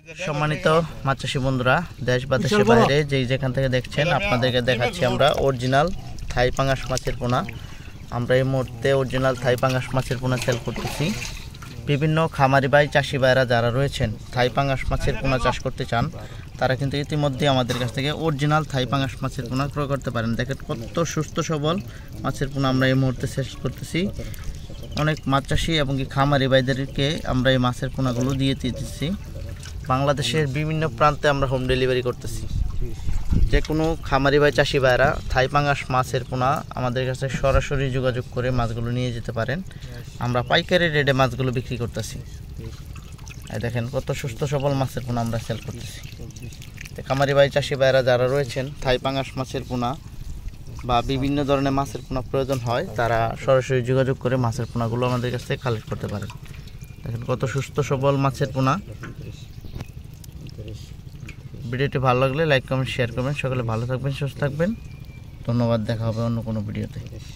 সম্মানিত মাছ চাষী বন্ধুরা, দেশ বা দেশের বাইরে যেখান থেকে দেখছেন, আপনাদেরকে দেখাচ্ছি আমরা অরিজিনাল থাই পাঙ্গাস মাছের পোনা। আমরা এই মুহূর্তে অরিজিনাল থাই পাঙ্গাস মাছের পোনা সেল করতেছি। বিভিন্ন খামারি ভাই চাষি ভাইরা যারা রয়েছেন থাই পাঙ্গাস মাছের পোনা চাষ করতে চান, তারা কিন্তু ইতিমধ্যে আমাদের কাছ থেকে অরিজিনাল থাই পাঙ্গাস মাছের পোনা ক্রয় করতে পারেন। দেখেন কত সুস্থ সবল মাছের পোনা আমরা এই মুহূর্তে শেষ করতেছি। অনেক মাছ চাষি এবং কি খামারি ভাইদেরকে আমরা এই মাছের পোনাগুলো দিয়ে দিতেছি। বাংলাদেশের বিভিন্ন প্রান্তে আমরা হোম ডেলিভারি করতেছি। যে কোনো খামারি ভাই চাষি ভাইরা থাই পাঙ্গাস মাছের পোনা আমাদের কাছে সরাসরি যোগাযোগ করে মাছগুলো নিয়ে যেতে পারেন। আমরা পাইকারি রেটে মাছগুলো বিক্রি করতেছি। দেখেন কত সুস্থ সবল মাছের পোনা আমরা সেল করতেছি। খামারি ভাই চাষি ভাইরা যারা রয়েছেন, থাই পাঙ্গাস মাছের পোনা বা বিভিন্ন ধরনের মাছের পোনা প্রয়োজন হয়, তারা সরাসরি যোগাযোগ করে মাছের পোনাগুলো আমাদের কাছ থেকে কালেক্ট করতে পারেন। দেখেন কত সুস্থ সবল মাছের পোনা। ভিডিওটি ভালো লাগলে লাইক কমেন্ট শেয়ার করবেন। সকলে ভালো থাকবেন, সুস্থ থাকবেন। ধন্যবাদ। দেখা হবে অন্য কোনো ভিডিওতে।